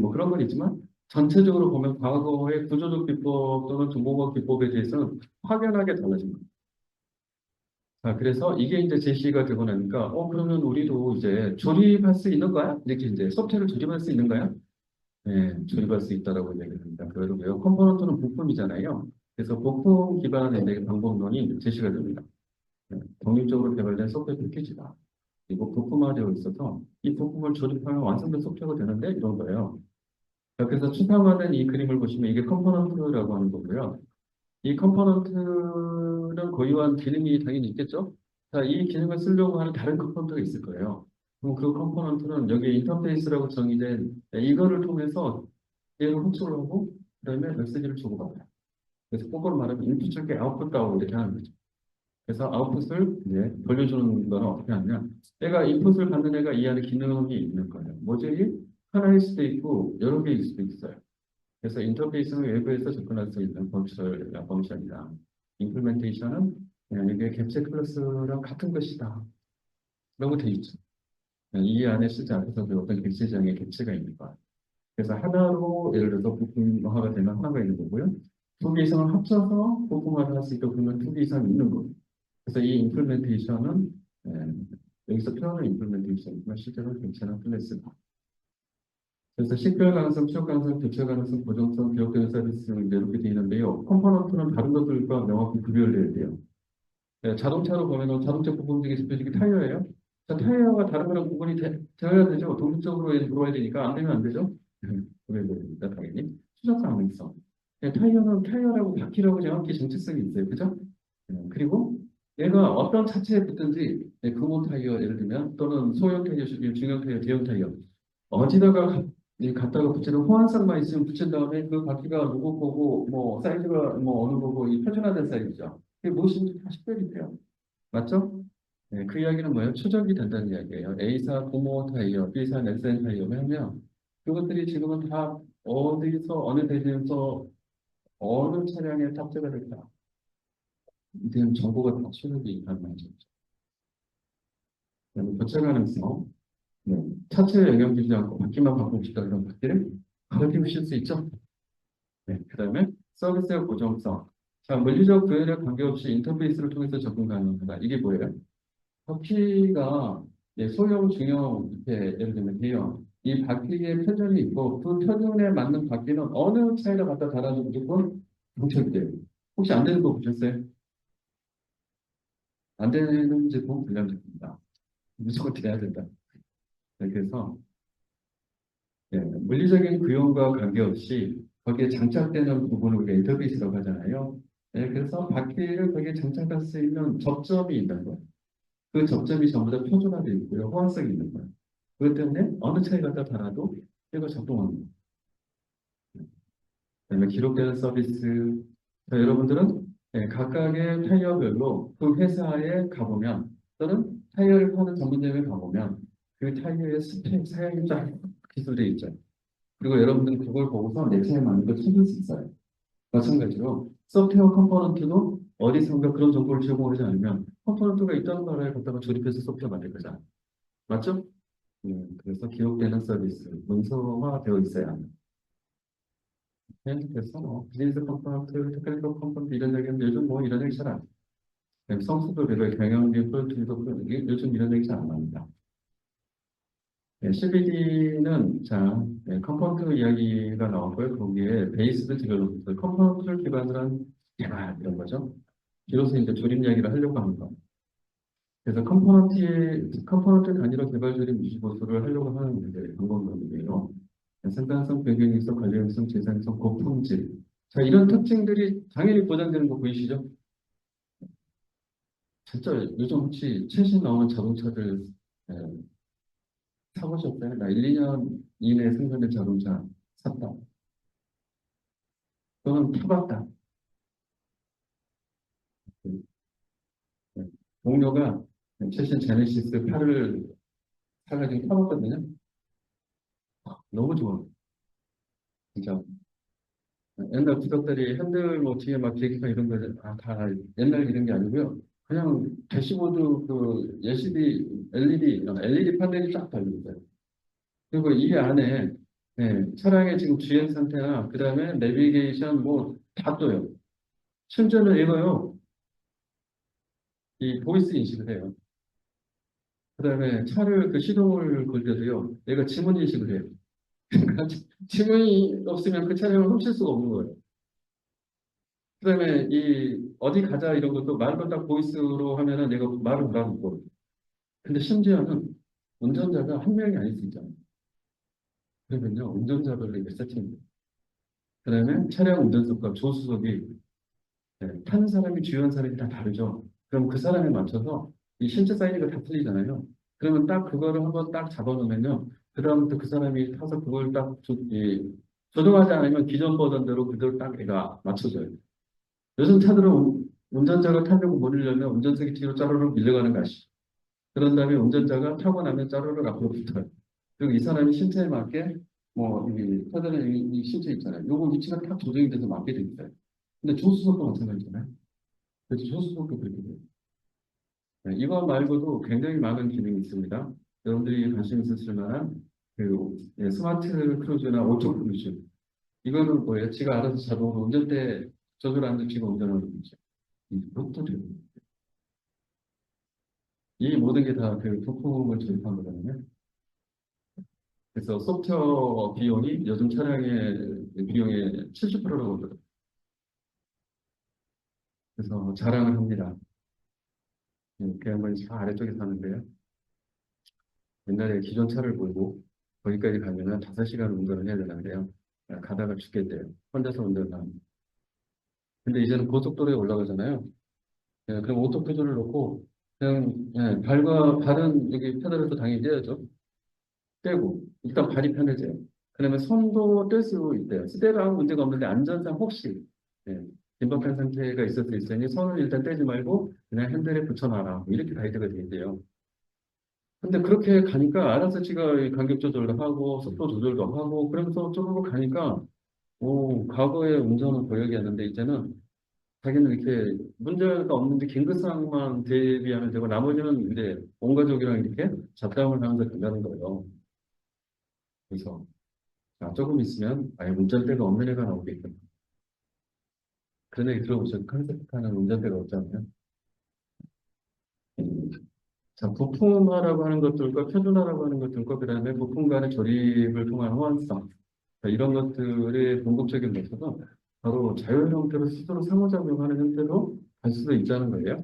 뭐 그런 건 있지만 전체적으로 보면 과거의 구조적 기법 또는 정보학 기법에 대해서는 확연하게 달라진 거예요. 자, 그래서 이게 이제 제시가 되고 나니까 그러면 우리도 이제 조립할 수 있는 거야? 이렇게 이제 소프트웨어를 조립할 수 있는 거야? 네, 조립할 수 있다라고 얘기를 합니다. 그러고요. 컴포넌트는 부품이잖아요. 그래서 부품 기반의 이제 방법론이 제시가 됩니다. 독립적으로 개발된 소프트웨어 패키지다. 그리고 부품화되어 있어서 이 부품을 조립하면 완성된 소프트웨어가 되는데 이런 거예요. 자, 그래서 추상화된 이 그림을 보시면 이게 컴포넌트라고 하는 거고요. 이 컴포넌트는 고유한 기능이 당연히 있겠죠. 자, 이 기능을 쓰려고 하는 다른 컴포넌트가 있을 거예요. 그럼 그 컴포넌트는 여기 인터페이스라고 정의된 이거를 통해서 얘를 호출을 하고 그다음에 메시지를 주고받아요. 그래서 거꾸로 말하면 인풋 줄게 아웃풋 다운 이렇게 하는 거죠. 그래서 아웃풋을 이제 돌려주는 거는 어떻게 하냐. 얘가 인풋을 받는 애가 이 안에 기능이 있는 거예요. 모듈이 하나일 수도 있고 여러 개일 수도 있어요. 그래서 인터페이스는 외부에서 접근할 수 있는 펑션이다. 임플멘테이션은 그냥 이게 객체 클래스랑 같은 것이다. 라고 돼 있죠. 이 안에 쓰지 않고서 어떤 객체장의 객체가 있는 거야. 그래서 하나로 예를 들어서 부품화가 되면 하나가 있는 거고요. 두 개 이상을 합쳐서 부품화를 할 수 있도록 그러면 두 개 이상 있는 거예요. 그래서 이 임플멘테이션은 여기서 표현은 임플멘테이션이지만 실제로 객체나 클래스다. 그래서 식별 가능성, 취업 가능성, 교체 가능성, 고정성, 기록되는 서비스 이렇게 되어 있는데요. 컴포넌트는 다른 것들과 명확히 구별돼야 돼요. 자동차로 보면 자동차 부품 중에 대표적인 타이어예요. 자, 타이어가 다른 거랑 구분이 되어야 되죠. 독립적으로 들어와야 되니까 안 되면 안 되죠. 구별됩니다, 당연히. 추적 가능성. 타이어는 타이어라고 바퀴라고 정확히 정체성이 있어요. 그죠? 그리고 얘가 어떤 차체에 붙든지 금호 타이어 예를 들면 또는 소형 타이어, 중형 타이어, 대형 타이어 어디다가 갖다가 붙이는 호환성만 있으면 붙인 다음에 그 바퀴가 누구 거고 뭐 사이즈가 뭐 어느 거고 이 표준화된 사이즈죠. 그게 무엇인지 다 식별이 돼요. 맞죠? 네, 그 이야기는 뭐예요? 추적이 된다는 이야기예요. A사 고모 타이어, B사 넷센 타이어 하면 그것들이 지금은 다 어디서 어느 대지에서 어느 차량에 탑재가 될까? 이제는 정보가 다 추적이 가능하죠. 교체 가능성, 차체에 영향 주지 않고 바퀴만 바꾸고 싶다 그런 바퀴를 가볍게 쉴 수 있죠. 네, 그 다음에 서비스의 고정성. 자, 물리적 구현에 관계없이 인터페이스를 통해서 접근 가능하다. 이게 뭐예요? 바퀴가 소형, 중형, 이렇게 예를 들면 대형. 이 바퀴에 표준이 있고 그 표준에 맞는 바퀴는 어느 차이를 갖다 달아도 무조건 동철돼요. 혹시 안 되는 거 보셨어요? 안 되는 제품 불량제품이다. 무조건 돼야 된다. 네, 그래서 물리적인 구형과 관계없이 거기에 장착되는 부분을 우리가 인터페이스라고 하잖아요. 그래서 바퀴를 거기에 장착할 수 있는 접점이 있는 거예요. 그 접점이 전부 다 표준화되어 있고요. 호환성이 있는 거예요. 그것 때문에 어느 차이 갖다 달아도 이거 작동하는 거예요. 그다음에 기록되는 서비스. 자, 여러분들은 각각의 타이어별로 그 회사에 가보면 또는 타이어를 파는 전문점에 가보면 그 타이어의 스펙, 사양이 쫙 기술되어 있죠. 그리고 여러분들은 그걸 보고서 내 차에 맞는 걸 찾을 수 있어요. 마찬가지로 소프트웨어 컴포넌트도 어디선가 그런 정보를 제공하지 않으면 컴포넌트가 있다는 나라에 갖다가 조립해서 소프트웨어 만들 거잖아. 맞죠? 그래서 기록되는 서비스, 문서화되어 있어야 합니다. 그래서 뭐 비즈니스 컴포넌트, 테크니컬 컴포넌트 이런 얘기는 요즘 뭐 이런 얘기 잘 안 해요. 성수도별의 경영진 프로젝트도 요즘 이런 얘기 잘 안 합니다. CBD는 자 컴포넌트 이야기가 나왔고요. 거기에 베이스드 디벨롭먼트, 컴포넌트를 기반으로 한 개발 이런 거죠. 비로소 이제 조립 이야기를 하려고 합니다. 그래서 컴포넌트 단위로 개발 조립 유지 보수를 하려고 하는 게 방법론이에요. 생산성, 변경성, 관련성, 재산성, 고품질. 자, 이런 특징들이 당연히 보장되는 거 보이시죠? 진짜 요즘 혹시 최신 나오는 자동차들 에, 사보셨어요? 나 1, 2년 이내에 생산된 자동차 샀다. 또는 타봤다. 네. 동료가 최신 제네시스 8을 사가지고 타봤거든요. 너무 좋아. 진짜. 옛날 구석들이 핸들 뭐 뒤에 막 계기판 이런 거, 다 옛날 이런 게 아니고요. 그냥 대시보드 그 LCD, LED 판넬이 쫙 달려있어요. 그리고 이 안에 차량의 지금 주행 상태나 그 다음에 내비게이션 뭐 다 떠요. 심지어는 이거요. 이 보이스 인식을 해요. 그 다음에 차를 그 시동을 걸 때도요. 얘가 지문 인식을 해요. 그러니까 지문이 없으면 그 차량을 훔칠 수가 없는 거예요. 그다음에 이 어디 가자 이런 것도 말로 딱 보이스로 하면은 내가 말을 알아듣고. 근데 심지어는 운전자가 한 명이 아닐 수 있잖아요. 그러면요 운전자별로 이게 세팅돼요. 그다음에 차량 운전석과 조수석이 타는 사람이 주유한 사람이 다 다르죠. 그럼 그 사람에 맞춰서 이 신체 사이즈가 다 틀리잖아요. 그러면 딱 그거를 한번 딱 잡아놓으면요. 그다음부터 그 사람이 타서 그걸 딱 조정하지 않으면 기존 버전대로 그대로 딱 애가 맞춰져요. 요즘 차들은 운전자가 타려고 몰리려면 운전석이 뒤로 짜르르 밀려가는 것이. 그런 다음에 운전자가 타고 나면 짜르르 앞으로 붙어요. 그리고 이 사람이 신체에 맞게 뭐 이 차들은 이 신체 있잖아요. 요거 위치가 딱 조정이 돼서 맞게 돼 있어요. 근데 조수석도 마찬가지잖아요. 그래서 조수석도 그렇게 돼요. 네, 이거 말고도 굉장히 많은 기능이 있습니다. 여러분들이 관심 있으실 만한 스마트 크루즈나 오토 크루즈. 이거는 뭐예요? 지가 알아서 자동으로 운전대 조절하는 지가 운전하는 거죠. 이것도 되고. 이 모든 게 다 그 부품을 조립한 거거든요. 그래서 소프트웨어 비용이 요즘 차량의 비용의 70%라고 하더라고요. 그래서 자랑을 합니다. 그 양반이 저 아래쪽에 사는데요. 옛날에 기존 차를 몰고 거기까지 가면은 5시간 운전을 해야 되는데요. 가다가 죽겠대요. 혼자서 운전을 하면. 근데 이제는 고속도로에 올라가잖아요. 그럼 오토페달을 놓고 그냥 발은 여기 페달에서 당연히 떼야죠. 떼고 일단 발이 편해져요. 그러면 손도 뗄 수 있대요. 쓰대가 문제가 없는데 안전상 혹시 예, 긴박한 상태가 있을 수 있으니 손을 일단 떼지 말고 그냥 핸들에 붙여놔라. 뭐 이렇게 가이드가 되어 있대요. 근데 그렇게 가니까 알아서 지가 이 간격 조절도 하고 속도 조절도 하고 그러면서 쪼르르 가니까 과거에 운전은 고역이었는데 이제는 자기는 이렇게 문제가 없는데 긴급 상황만 대비하면 되고 나머지는 이제 온 가족이랑 이렇게 잡담을 하면서 간다는 거예요. 그래서 자, 조금 있으면 아예 운전대가 없는 애가 나오겠다. 그런 얘기 들어보셨죠? 컨셉하는 운전대가 없잖아요. 자, 부품화라고 하는 것들과 표준화라고 하는 것들과 그다음에 부품 간의 조립을 통한 호환성 자, 이런 것들의 궁극적인 모습은 바로 자율 형태로 스스로 상호작용하는 형태로 갈 수도 있다는 거예요.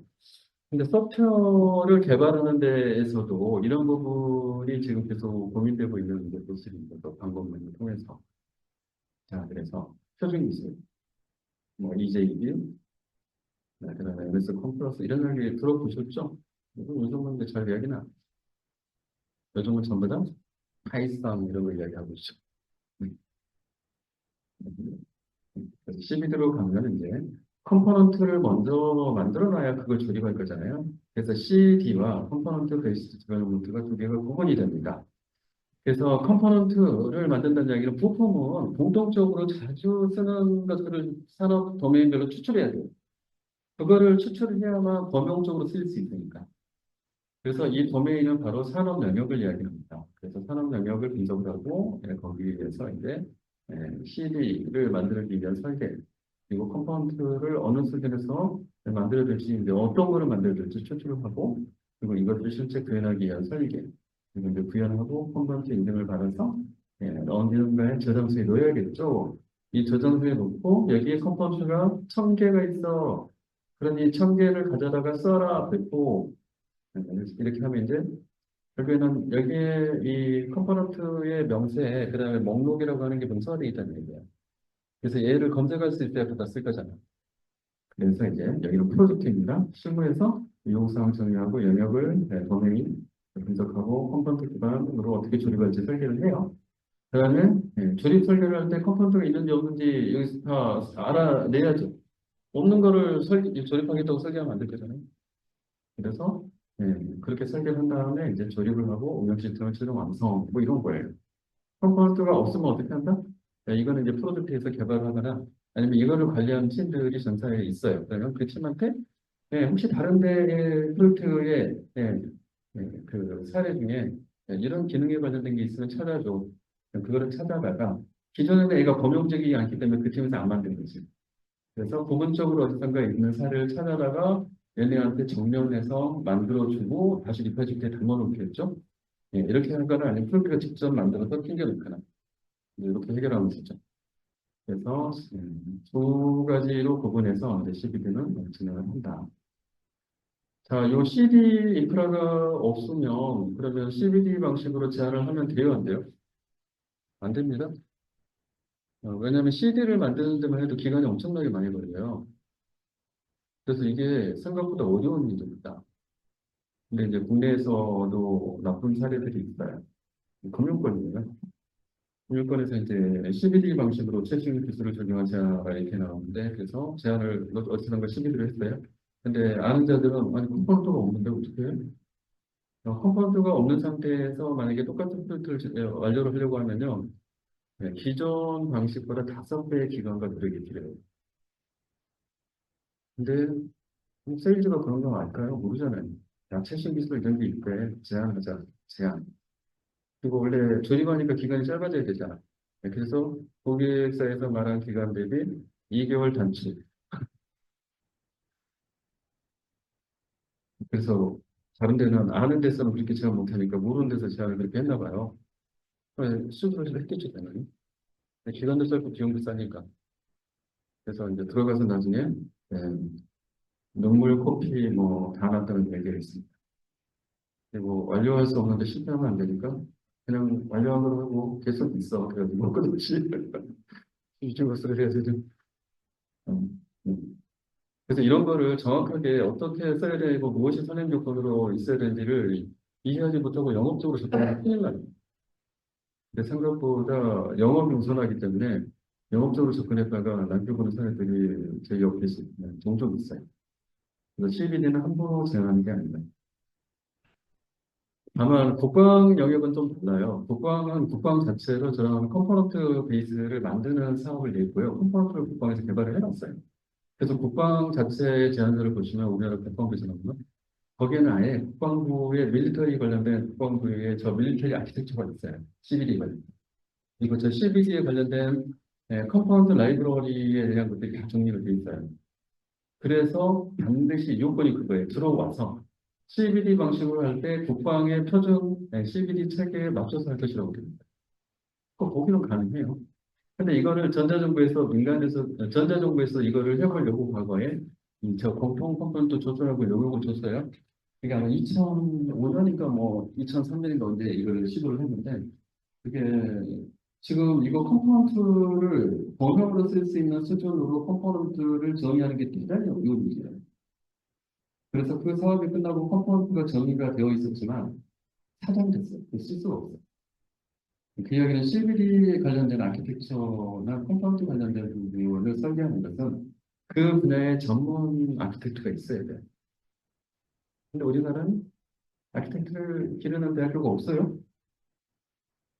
근데 소프트웨어를 개발하는 데에서도 이런 부분이 지금 계속 고민되고 있는 모습입니다. 또 방법론을 통해서. 자, 그래서 표준 기술, 뭐 EJB, 그다음에 MS 컴플러스 이런 얘기 들어보셨죠? 요즘은 이제 잘 이야기나. 요즘은 전부 다 파이썬 이런 거 이야기하고 있죠. 음. 그래서 CVD로 가면 이제 컴포넌트를 먼저 만들어놔야 그걸 조립할 거잖아요. 그래서 CD와 컴포넌트 베이스 디벨롭먼트가 두 개가 구분이 됩니다. 그래서 컴포넌트를 만든다는 이야기는 부품은 공통적으로 자주 쓰는 것들을 산업 도메인별로 추출해야 돼요. 그거를 추출해야만 범용적으로 쓰일 수 있으니까. 그래서 이 도메인은 바로 산업 영역을 이야기합니다. 그래서 산업 영역을 분석을 하고 거기에서 이제 CD를 만들기 위한 설계 그리고 컴포넌트를 어느 수준에서 만들어야 될지 이제 어떤 거를 만들어야 될지 추출을 하고 그리고 이것을 실제 구현하기 위한 설계 그리고 이제 구현하고 컴포넌트 인증을 받아서 어딘가에 저장소에 넣어야겠죠. 이 저장소에 놓고 여기에 컴포넌트가 1000개가 있어. 그러니 1000개를 가져다가 써라. 됐고 이렇게 하면 이제 결국에는 여기에 이 컴포넌트의 명세에 그다음에 목록이라고 하는 게 문서가 되어 있다는 얘기예요. 그래서 얘를 검색할 수 있을 때 갖다 쓸 거잖아. 그래서 이제 여기는 프로젝트입니다. 실무에서 이용사항 정의하고 영역을 도메인 분석하고 컴포넌트 기반으로 어떻게 조립할지 설계를 해요. 그다음에 조립 설계를 할 때 컴포넌트가 있는지 없는지 여기서 다 알아내야죠. 없는 거를 조립하겠다고 설계하면 안 될 거잖아요. 그래서 그렇게 설계를 한 다음에 이제 조립을 하고 운영 시스템을 최종 완성 뭐 이런 거예요. 컴포넌트가 없으면 어떻게 한다? 이거는 이제 프로젝트에서 개발하거나 아니면 이거를 관리하는 팀들이 전사에 있어요. 그러면 그 팀한테 혹시 다른 데 프로젝트의 그 사례 중에 이런 기능에 관련된 게 있으면 찾아줘. 그거를 찾아다가 기존에는 애가 범용적이지 않기 때문에 그 팀에서 안 만든 거지. 그래서 부분적으로 어디선가 있는 사례를 찾아다가 얘네한테 정렬해서 만들어주고 다시 리퍼지트에 담아놓겠죠. 이렇게 하거나 아니면 프로그램을 직접 만들어서 튕겨놓거나 이렇게 해결하고 있었죠. 그래서 두 가지로 구분해서 이제 CBD는 진행을 한다. 자, 요 CD 인프라가 없으면 그러면 CBD 방식으로 제한을 하면 돼요, 안 돼요? 안 됩니다. 왜냐하면 CD를 만드는 데만 해도 기간이 엄청나게 많이 걸려요. 그래서 이게 생각보다 어려운 일입니다. 근데 이제 국내에서도 나쁜 사례들이 있어요. 금융권이에요. 금융권에서 이제 CBD 방식으로 최신 기술을 적용한 제안가 이렇게 나오는데 그래서 제안을 어찌선가 CBD로 했어요. 근데 아는 자들은 아니 컴포넌트가 없는데 어떻게 해? 컴포넌트가 없는 상태에서 만약에 똑같은 프로젝트를 완료를 하려고 하면요. 기존 방식보다 5배의 기간과 노력이 필요해요. 근데 세일즈가 그런 거 알까요? 모르잖아요. 야, 최신 기술 이런 게 있대. 제안하자. 제안. 그리고 원래 조립하니까 기간이 짧아져야 되잖아. 그래서 고객사에서 말한 기간 대비 2개월 단축. 그래서 다른 데는 아는 데서는 그렇게 제안 못하니까 모르는 데서 제안을 그렇게 했나 봐요. 수주를 했겠죠, 당연히. 기간도 짧고 비용도 싸니까. 그래서 이제 들어가서 나중에 예, 눈물, 코피 뭐 다 났다는 얘기가 있습니다. 그리고 완료할 수 없는데 실패하면 안 되니까 그냥 완료하도록 하고 계속 있어. 그래가지고 끝없이 유튜버스를 해야지. 음, 음. 그래서 이런 거를 정확하게 어떻게 써야 되고 무엇이 선행 조건으로 있어야 되는지를 이해하지 못하고 영업적으로 접근하면 큰일 나요. 근데 생각보다 영업이 우선하기 때문에 영업적으로 접근했다가 남겨보는 사례들이 제 옆에 종종 있어요. 그래서 CBD는 함부로 제한하는 게 아니다. 다만 국방 영역은 좀 달라요. 국방은 국방 자체로 저런 컴포넌트 베이스를 만드는 사업을 냈고요. 컴포넌트를 국방에서 개발을 해놨어요. 그래서 국방 자체의 제안서를 보시면 우리나라 국방부 제안서 거기에는 아예 국방부의 밀리터리 관련된 국방부의 저 밀리터리 아키텍처가 있어요. CBD 관련. 그리고 저 CBD에 관련된 컴포넌트 라이브러리에 대한 것들이 다 정리가 돼 있어요. 그래서 반드시 요건이 그거예요. 들어와서 CBD 방식으로 할 때 국방의 표준 CBD 체계에 맞춰서 할 것이라고 됩니다. 그거 보기는 가능해요. 근데 이거를 전자정부에서 민간에서 전자정부에서 이거를 해보려고 과거에 저 공통 컴ponent 조절하고 요격을 줬어요. 그게 아마 2005년인가 뭐 2003년인가 언제 이걸 시도를 했는데 그게 지금 이거 컴포넌트를 번역으로 쓸 수 있는 수준으로 컴포넌트를 정의하는 게 대단히 어려운 문제예요. 그래서 그 사업이 끝나고 컴포넌트가 정의가 되어 있었지만 사장됐어요. 쓸 수가 없어요. 그 이야기는 CBD 관련된 아키텍처나 컴파운드 관련된 부분을 설계하는 것은 그 분야의 전문 아키텍트가 있어야 돼요. 근데 우리나라는 아키텍트를 기르는 대학교가 없어요.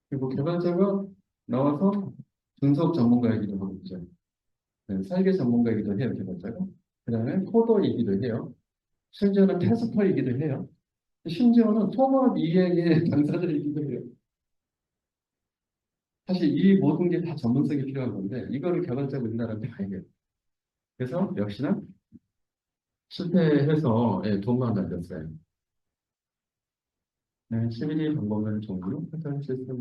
그리고 개발자가 나와서 분석 전문가이기도 하고 있죠. 설계 전문가이기도 해요, 개발자가. 그 다음에 코더이기도 해요. 심지어는 테스터이기도 해요. 심지어는 통합 이행의 당사자이기도 해요. 사실 이 모든 게 다 전문성이 필요한 건데 이거를 개발자 우리나라한테 가야 돼요. 그래서 역시나 실패해서 돈만 날렸어요. 네, CBD 방법론 종류, 패턴 시스템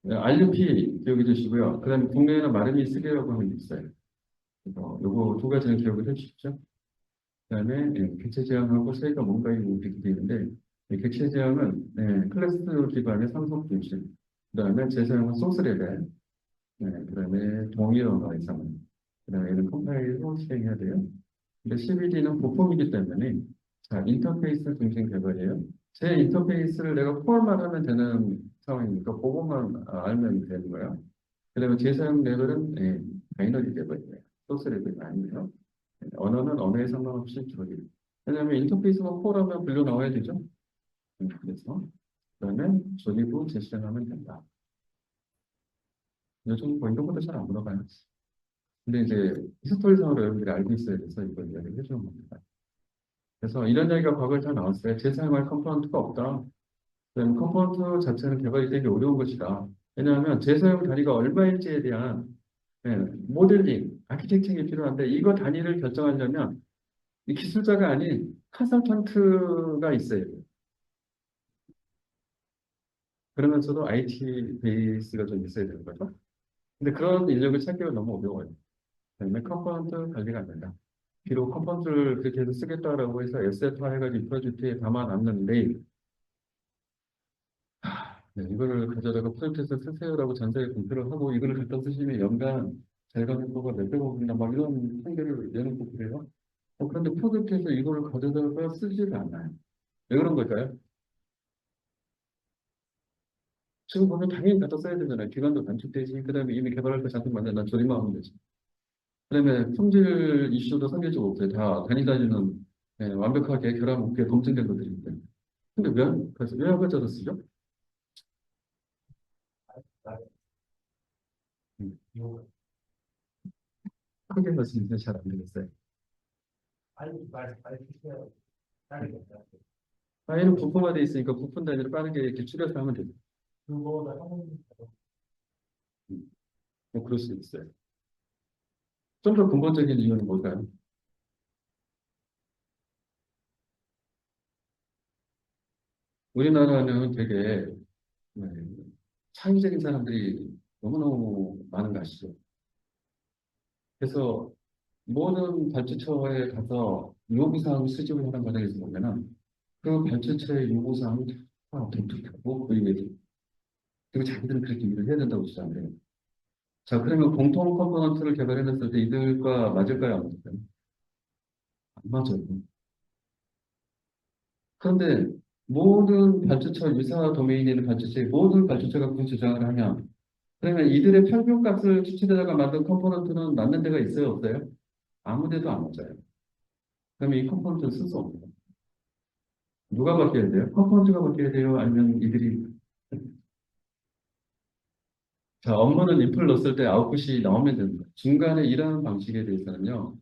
RUP 기억해 주시고요. 그 다음에 국내에는 마르미 쓰개라고 하는 게 있어요. 요거 두 가지는 기억을 해 주십시오. 그 다음에 객체 제왕하고 세가 뭔가 이렇게 돼 있는데 객체 제왕은 클래스 기반의 상속 중심, 그 다음에 재사용은 소스 레벨, 그 다음에 동일 언어 이상, 그 다음에 얘는 컴파일로 실행해야 돼요. 근데 CBD는 부품이기 때문에 자, 인터페이스 중심 개발이에요. 제 인터페이스를 내가 포함만 하면 되는 상황이니까 그것만 알면 되는 거예요. 그다음에 재사용 레벨은 바이너리 레벨이에요. 소스 레벨이 아니에요. 언어는 언어에 상관없이 조립. 왜냐하면 인터페이스만 포함하면 분류 나와야 되죠. 그래서 그다음에 조립 후 재실행하면 된다. 요즘 뭐 이런 것도 잘 안 물어봐요. 근데 이제 히스토리상으로 여러분들이 알고 있어야 돼서 이걸 이야기를 해주는 겁니다. 그래서 이런 얘기가 과거에 다 나왔어요. 재사용할 컴포넌트가 없다. 그다음에 컴포넌트 자체는 개발이 되게 어려운 것이다. 왜냐하면 재사용 단위가 얼마인지에 대한 모델링, 아키텍처가 필요한데 이거 단위를 결정하려면 이 기술자가 아닌 컨설턴트가 있어야 돼요. 그러면서도 IT 베이스가 좀 있어야 되는 거죠. 근데 그런 인력을 찾기가 너무 어려워요. 그다음에 컴포넌트 관리가 안 된다. 비록 컴포넌트를 그렇게 해서 쓰겠다라고 해서 에셋화 해가지고 프로젝트에 담아놨는데 이거를 가져다가 프로젝트에서 쓰세요라고 전자에 공표를 하고 이거를 갖다 쓰시면 연간 절감 효과가 몇백억이나 막 이런 통계를 내놓고 그래요. 그런데 프로젝트에서 이거를 가져다가 쓰지를 않아요. 왜 그런 걸까요? 지금 보면 당연히 갖다 써야 되잖아요. 기간도 단축되지. 그다음에 이미 개발할 거 잔뜩 만들어 조립만 하면 되지. 그다음에 품질 이슈도 상대적으로 없어요. 다 다니다니는 완벽하게 결함 없게 검증된 것들인데. 근데 그래서 왜 가져다 쓰죠? 음, 크게 말씀드리면 잘 안 되겠어요. 파일은 부품화돼 있으니까 부품 단위를 빠르게 이렇게 줄여서 하면 되죠. 뭐 그럴 수 있어요. 좀 더 근본적인 이유는 뭘까요? 우리나라는 되게 네, 창의적인 사람들이 너무너무 많은 거 아시죠? 그래서 모든 발주처에 가서 요구사항 수집을 하는 과정에서 보면은 그 발주처의 요구사항이 다 독특하고 의외죠. 그리고 자기들은 그렇게 일을 해야 된다고 주장해요. 자, 그러면 공통 컴포넌트를 개발해냈을 때 이들과 맞을까요? 안 맞을까요? 안 맞아요. 그런데 모든 발주처, 유사 도메인에 있는 발주처의 모든 발주처가 그 주장을 하면 그러면 이들의 평균값을 추출해다가 만든 컴포넌트는 맞는 데가 있어요, 없어요? 아무 데도 안 맞아요. 그러면 이 컴포넌트를 쓸 수 없는 거예요. 누가 바뀌어야 돼요? 컴포넌트가 바뀌어야 돼요? 아니면 이들이 자, 업무는 인풋을 넣었을 때 아웃풋이 나오면 됩니다. 중간에 일하는 방식에 대해서는요,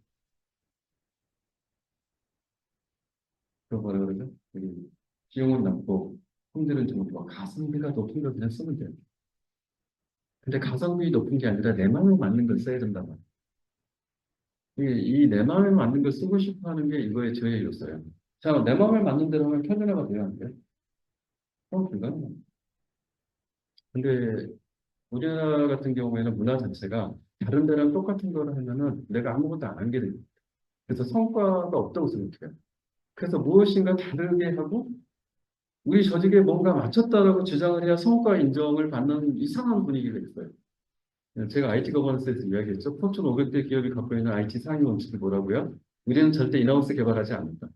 그 뭐라 그러죠? 비용은 낮고 품질은 좀 가성비가 높은 걸 그냥 쓰면 돼요. 근데 가성비 높은 게 아니라 내 마음에 맞는 걸 써야 된단 말이에요. 이 내 마음에 맞는 걸 쓰고 싶어 하는 게 이거의 저의 요소예요. 자, 내 마음에 맞는 대로 하면 표준화가 돼야 안 돼요? 그럼 불가능해요. 근데 우리나라 같은 경우에는 문화 자체가 다른 데랑 똑같은 거를 하면은 내가 아무것도 안 한 게 돼요. 그래서 성과가 없다고 생각해요. 그래서 무엇인가 다르게 하고 우리 조직에 뭔가 맞췄다라고 주장을 해야 성과 인정을 받는 이상한 분위기가 있어요. 제가 IT 거버넌스에서 이야기했죠. 포춘 500대 기업이 갖고 있는 IT 상위 원칙이 뭐라고요? 우리는 절대 인하우스 개발하지 않는다.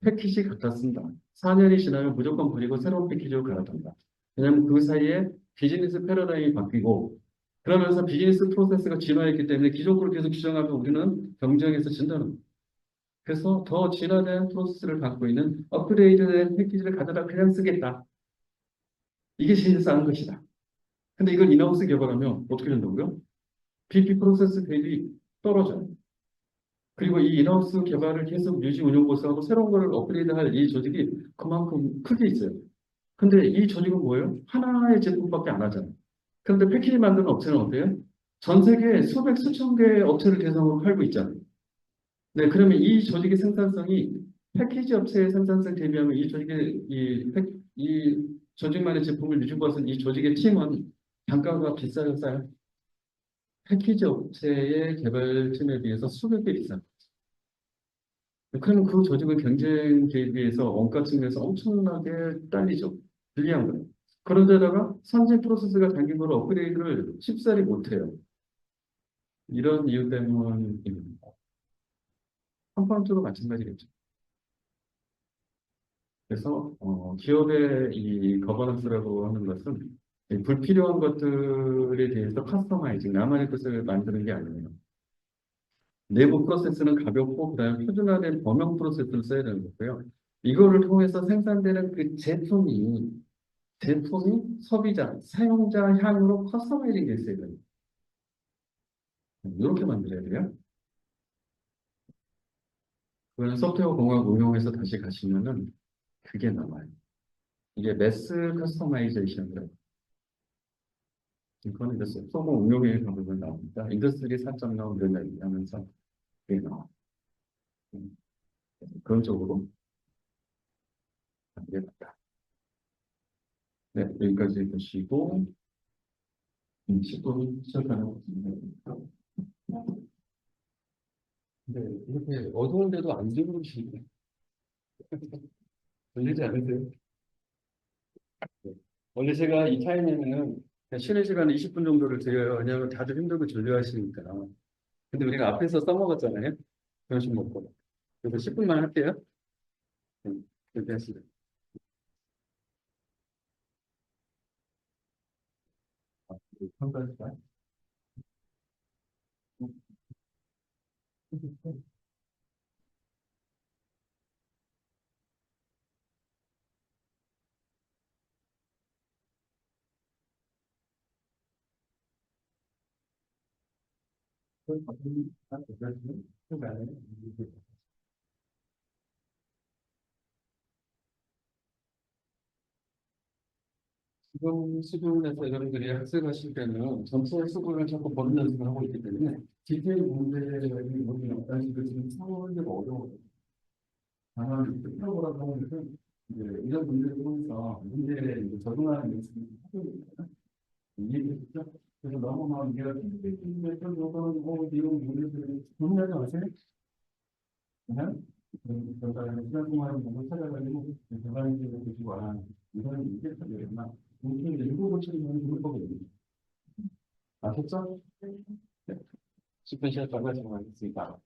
패키지 갖다 쓴다. 4년이 지나면 무조건 버리고 새로운 패키지로 갈아탄다. 왜냐하면 그 사이에 비즈니스 패러다임이 바뀌고 그러면서 비즈니스 프로세스가 진화했기 때문에 기존 걸 계속 규정하면 우리는 경쟁에서 진다는 거예요. 그래서 더 진화된 프로세스를 갖고 있는 업그레이드된 패키지를 가져다 그냥 쓰겠다. 이게 제일 싼 것이다. 근데 이걸 인하우스 개발하면 어떻게 된다고요? BP 프로세스 대비 떨어져요. 그리고 이 인하우스 개발을 계속 유지 운영 보수하고 새로운 거를 업그레이드할 이 조직이 그만큼 크게 있어요. 근데 이 조직은 뭐예요? 하나의 제품밖에 안 하잖아요. 그런데 패키지 만드는 업체는 어때요? 전 세계 수백 수천 개의 업체를 대상으로 팔고 있잖아요. 네, 그러면 이 조직의 생산성이 패키지 업체의 생산성 대비하면 이 조직의 이 조직만의 제품을 유지하고 있는 이 조직의 팀은 단가가 비싸요, 싸요? 패키지 업체의 개발팀에 비해서 수백 배 비싸요. 그러면 그 조직은 경쟁 대비해서 원가 측면에서 엄청나게 딸리죠. 불리한 거예요. 그런데다가 선진 프로세스가 담긴 걸 업그레이드를 쉽사리 못해요. 이런 이유 때문입니다. 한반도도 마찬가지겠죠. 그래서 기업의 이 거버넌스라고 하는 것은 이 불필요한 것들에 대해서 커스터마이징, 나만의 것을 만드는 게 아니에요. 내부 프로세스는 가볍고 그다음에 표준화된 범용 프로세스를 써야 되는 거고요. 이거를 통해서 생산되는 그 제품이 소비자, 사용자 향으로 커스터마이징 돼 있어야 돼요. 이렇게 만들어야 돼요. 그거는 소프트웨어 공학 응용해서 다시 가시면은 그게 남아요. 이게 매스 커스터마이제이션이라고. 이거는 이제 소프트웨어 응용에 가보면 나옵니다. 인더스트리 4.0 이런 얘기 하면서 그게 나와요. 그런 쪽으로 가겠다. 네, 여기까지 보시고 10분 시작하는 것 같습니다. 네, 이렇게 어두운데도 안 주무시네. 들리지 않으세요? 네. 원래 제가 이 타임에는 그냥 쉬는 시간 20분 정도를 드려요. 왜냐하면 다들 힘들고 졸려하시니까. 근데 우리가 앞에서 써먹었잖아요. 점심 먹고. 그래서 10분만 할게요. 네, 그렇게 하시죠. 평가할까요? 지금 수준에서 여러분들이 학습하실 때는 전체 수준을 자꾸 보는 연습을 하고 있기 때문에 디테일 문제를 보면 어떤 식으로 지금 상황이 어려워요. 다만 특별보라고 하는 것은 이제 이런 문제를 통해서 문제에 이제 적응하는 연습을 하고 있거든요. 이해되시죠? 그래서 너무 막 내가 핑계핑계 요거는 뭐 이런 문제들을 고민하지 마세요. 그냥 결과를 시간 동안 보고 찾아가지고 결과를 보시고 아 이거는 이게 되겠구나. 이렇게 일부 고치면 좋을 거거든요. 아셨죠? 네. 10분 시간 정말 정말 있습니다.